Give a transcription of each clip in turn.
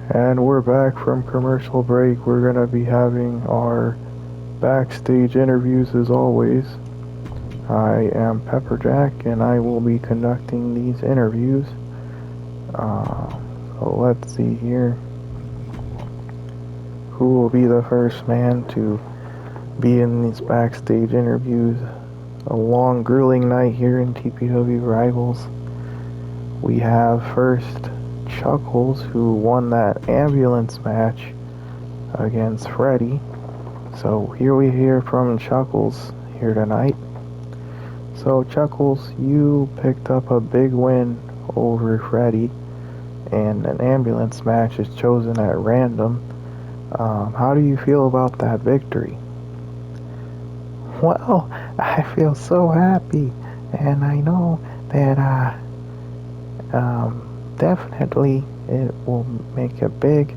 And we're back from commercial break. We're going to be having our backstage interviews as always. I am Pepperjack and I will be conducting these interviews. Uh, so let's see here. Who will be the first man to be in these backstage interviews? A long, grueling night here in TPW Rivals. We have first Chuckles, who won that ambulance match against Freddy. So here we hear from Chuckles here tonight. So Chuckles, you picked up a big win over Freddy, and an ambulance match is chosen at random. How do you feel about that victory? Well, I feel so happy, and I know that definitely it will make a big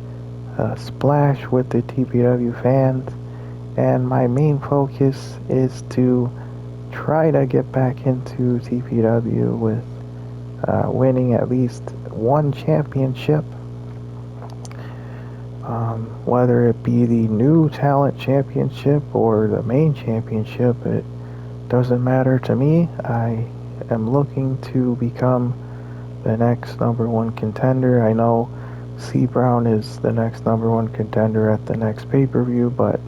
splash with the TPW fans, and my main focus is to try to get back into TPW with winning at least one championship, whether it be the new talent championship or the main championship. It doesn't matter to me. I am looking to become the next number one contender. I know C Brown is the next number one contender at the next pay-per-view, but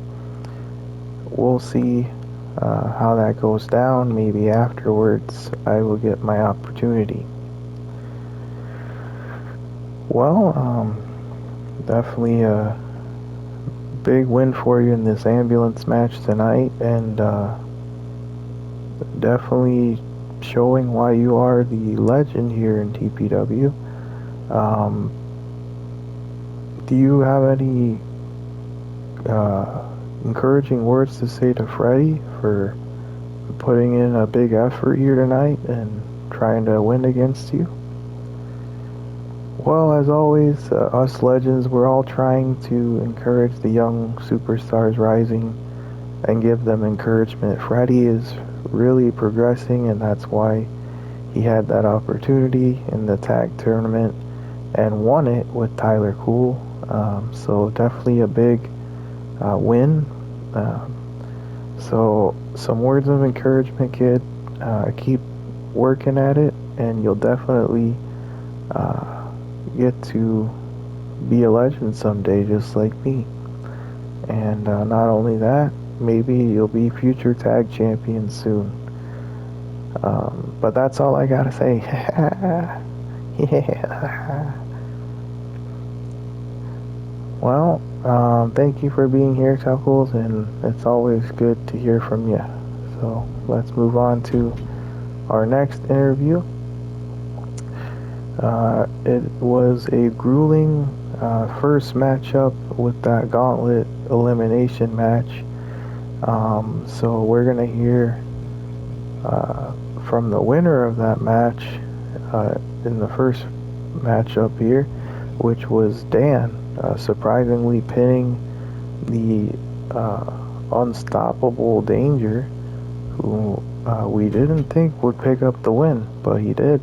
we'll see how that goes down. Maybe afterwards I will get my opportunity. Well, definitely a big win for you in this ambulance match tonight, and definitely showing why you are the legend here in TPW. Do you have any encouraging words to say to Freddie for putting in a big effort here tonight and trying to win against you? Well, as always, us legends, we're all trying to encourage the young superstars rising and give them encouragement. Freddie is really progressing, and that's why he had that opportunity in the tag tournament and won it with Tyler Cool. So definitely a big win. So some words of encouragement, kid. Keep working at it, and you'll definitely get to be a legend someday, just like me. And not only that, maybe you'll be future tag champion soon. But that's all I gotta say. Yeah. Well, thank you for being here, Chuckles, and it's always good to hear from you. So let's move on to our next interview. It was a grueling first matchup with that gauntlet elimination match. So we're going to hear from the winner of that match in the first matchup here, which was Dan, surprisingly pinning the unstoppable Danger, who we didn't think would pick up the win, but he did.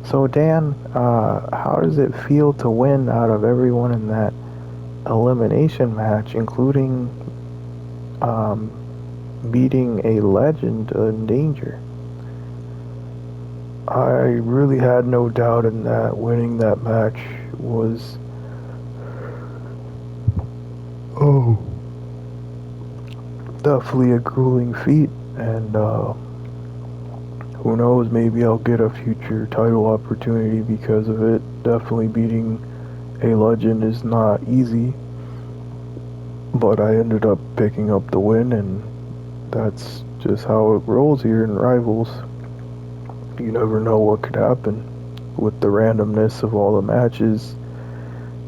So Dan, how does it feel to win out of everyone in that elimination match, including beating a legend in Danger? I really had no doubt in that. Winning that match was definitely a grueling feat, and who knows, maybe I'll get a future title opportunity because of it. Definitely beating a legend is not easy, but I ended up picking up the win, and that's just how it rolls here in Rivals. You never know what could happen with the randomness of all the matches.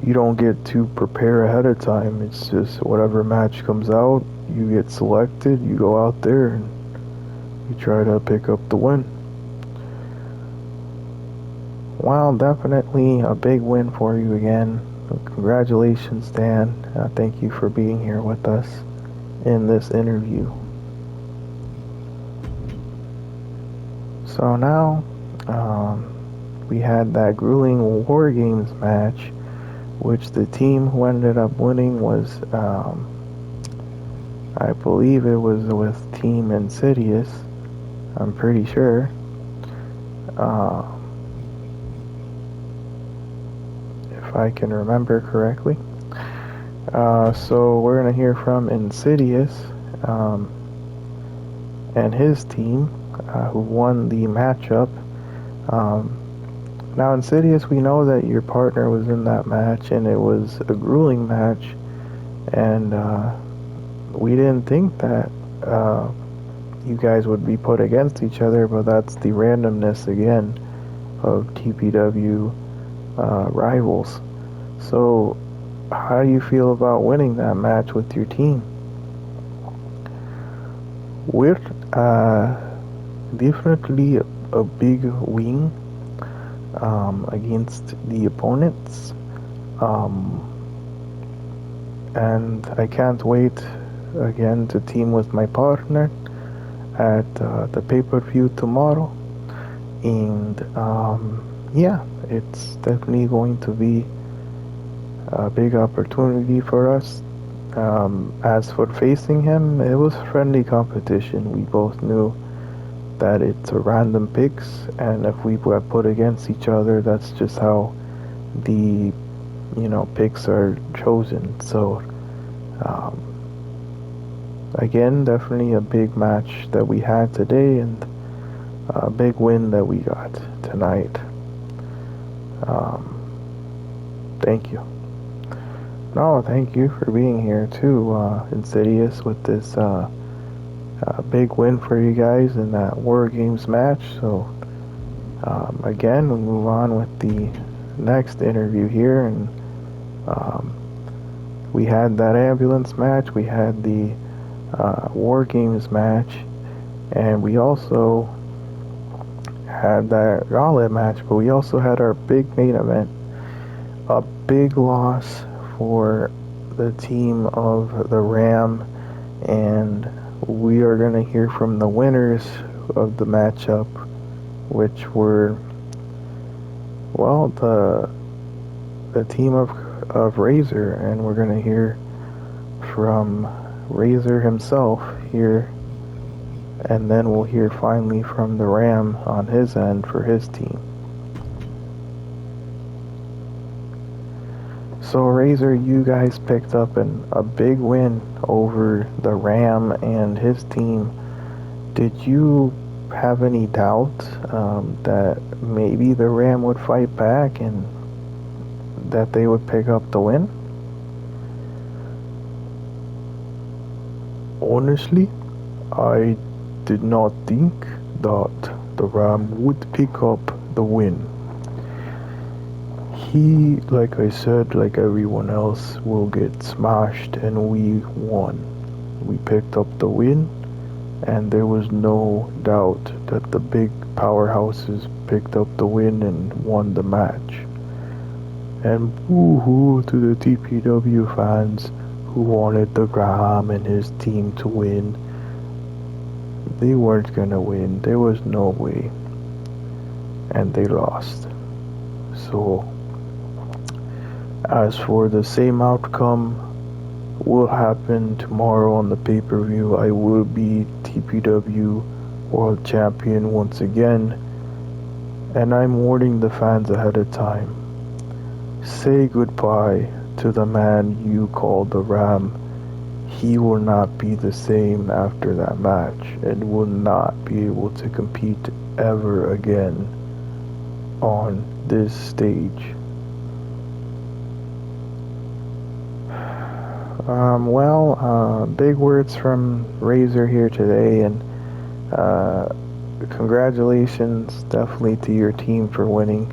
You don't get to prepare ahead of time. It's just whatever match comes out, you get selected, you go out there, and you try to pick up the win. Well, definitely a big win for you again. Congratulations, Dan. Thank you for being here with us in this interview. So now, we had that grueling War Games match which the team who ended up winning was, I believe it was with Team Insidious. I'm pretty sure. Uh, if I can remember correctly. So we're gonna hear from Insidious um, and his team, who won the matchup. Um, Now, Insidious, we know that your partner was in that match, and it was a grueling match, and we didn't think that uh, you guys would be put against each other, but that's the randomness again of TPW rivals. So, how do you feel about winning that match with your team? We're definitely a big win against the opponents. Um, and I can't wait again to team with my partner at the pay-per-view tomorrow. And yeah, it's definitely going to be a big opportunity for us. As for facing him, it was friendly competition. We both knew that it's a random picks, and if we were put against each other, that's just how the picks are chosen. So um, again, definitely a big match that we had today, and a big win that we got tonight. Um, thank you. No, thank you for being here too, Insidious, with this big win for you guys in that War Games match. So again, we move on with the next interview here, and um, we had that ambulance match, we had the War Games match, and we also had that gauntlet match, but we also had our big main event. A big loss for the team of the Ram, and we are going to hear from the winners of the matchup, which were, well, the team of Razor, and we're going to hear from Razor himself here, and then we'll hear finally from the Ram on his end for his team. So Razor, you guys picked up a big win over the Ram and his team. Did you have any doubt that maybe the Ram would fight back and that they would pick up the win? Honestly, I did not think that the Ram would pick up the win. He, like I said, like everyone else, will get smashed, and we won. We picked up the win, and there was no doubt that the big powerhouses picked up the win and won the match. And boo-hoo to the TPW fans who wanted the Graham and his team to win. They weren't gonna win. There was no way. And they lost. So, as for the same outcome will happen tomorrow on the pay-per-view, I will be TPW World Champion once again, and I'm warning the fans ahead of time. Say goodbye to the man you call the Ram. He will not be the same after that match and will not be able to compete ever again on this stage. Big words from Razor here today, and congratulations definitely to your team for winning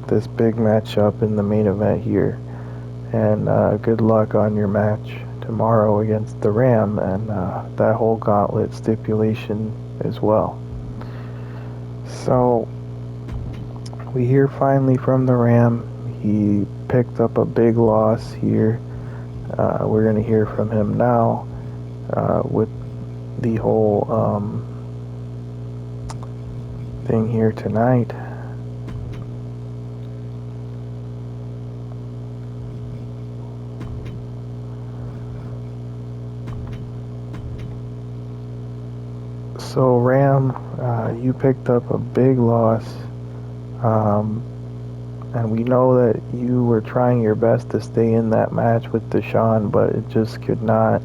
this big matchup in the main event here. And good luck on your match tomorrow against the Ram and that whole gauntlet stipulation as well. So, we hear finally from the Ram. He picked up a big loss here. We're going to hear from him now with the whole thing here tonight. So Ram, you picked up a big loss, um, and we know that you were trying your best to stay in that match with Deshaun, but it just could not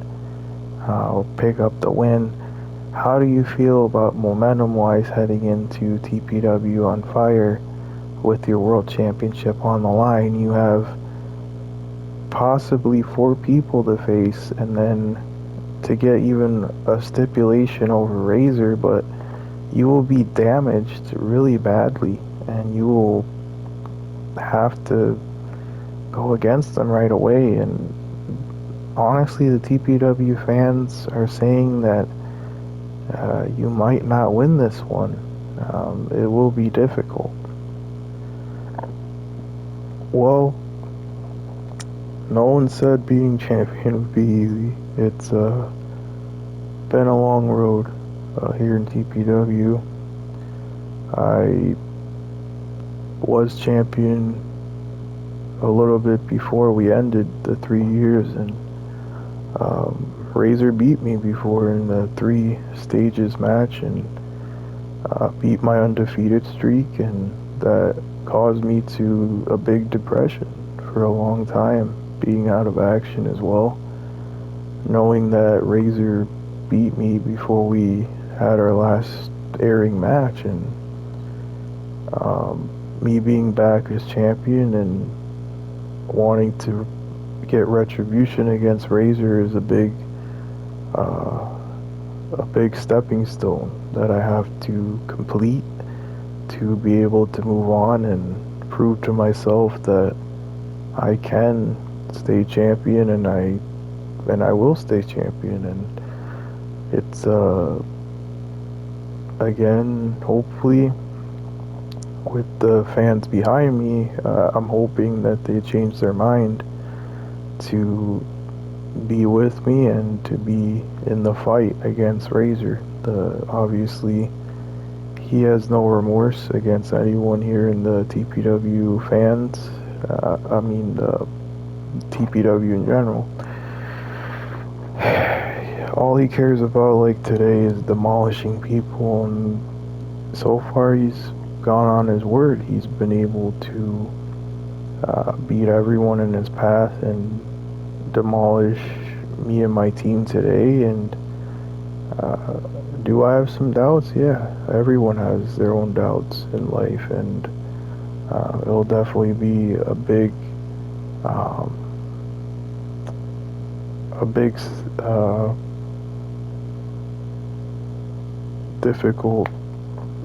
pick up the win. How do you feel about momentum-wise heading into TPW on fire with your World Championship on the line? You have possibly 4 people to face, and then to get even a stipulation over Razor, but you will be damaged really badly, and you will have to go against them right away. And honestly, the TPW fans are saying that you might not win this one. It will be difficult. Well, no one said being champion would be easy. It's been a long road here in TPW. I was champion a little bit before we ended the 3 years, and Razor beat me before in the 3 stages match, and beat my undefeated streak, and that caused me to a big depression for a long time, being out of action as well, knowing that Razor beat me before we had our last airing match, and me being back as champion and wanting to get retribution against Razor is a big stepping stone that I have to complete to be able to move on and prove to myself that I can stay champion, and I will stay champion. And it's again, hopefully with the fans behind me, I'm hoping that they change their mind to be with me and to be in the fight against Razor. Obviously, he has no remorse against anyone here in the TPW fans. I mean, the TPW in general. All he cares about, like today, is demolishing people, and so far he's gone on his word. He's been able to beat everyone in his path and demolish me and my team today. And do I have some doubts? Yeah, everyone has their own doubts in life, and it'll definitely be um, a big difficult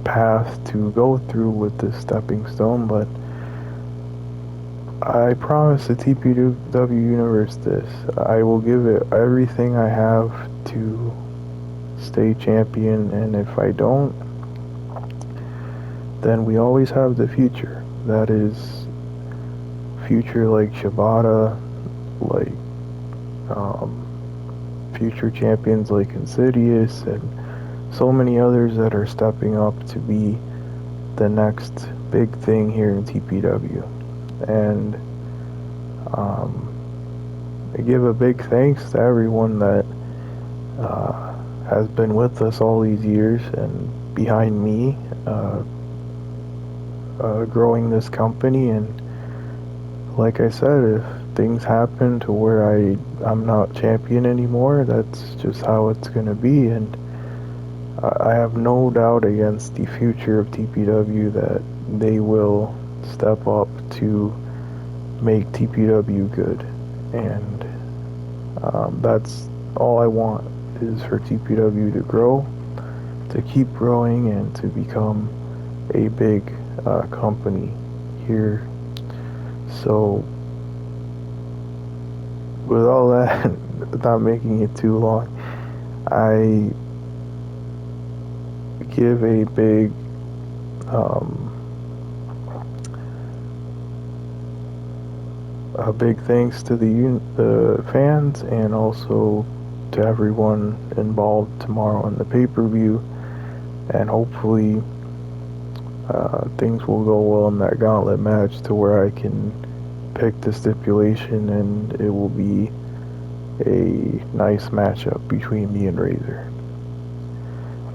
path to go through with this stepping stone, but I promise the TPW universe this. I will give it everything I have to stay champion, and if I don't, then we always have the future. That is future like Shibata, like future champions like Insidious, and so many others that are stepping up to be the next big thing here in TPW. And I give a big thanks to everyone that has been with us all these years and behind me, growing this company. And like I said, if things happen to where I'm not champion anymore, that's just how it's gonna be. And I have no doubt against the future of TPW that they will step up to make TPW good. And that's all I want, is for TPW to grow, to keep growing, and to become a big company here. So with all that, not making it too long, I give a big thanks to the fans, and also to everyone involved tomorrow in the pay-per-view. And hopefully things will go well in that gauntlet match to where I can pick the stipulation, and it will be a nice matchup between me and Razor.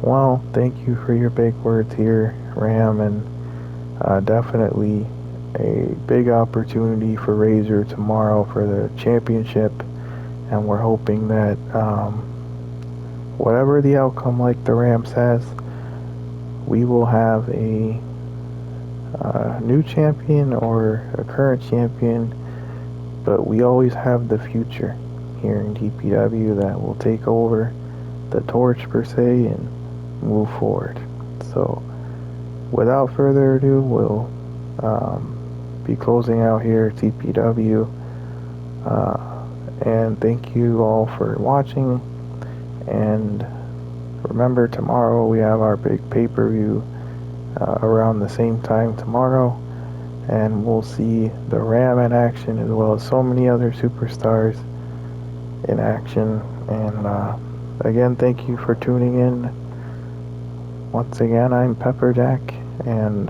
Well, thank you for your big words here, Ram, and definitely a big opportunity for Razor tomorrow for the championship, and we're hoping that whatever the outcome, like the Ram says, we will have a new champion or a current champion, but we always have the future here in DPW that will take over the torch per se and move forward. So without further ado, we'll be closing out here at TPW. And thank you all for watching. And remember, tomorrow we have our big pay-per-view around the same time tomorrow. And we'll see the Ram in action as well as so many other superstars in action. And again, thank you for tuning in. Once again, I'm Pepperjack, and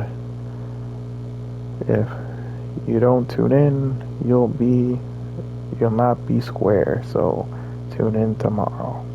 if you don't tune in, you'll not be square. So tune in tomorrow.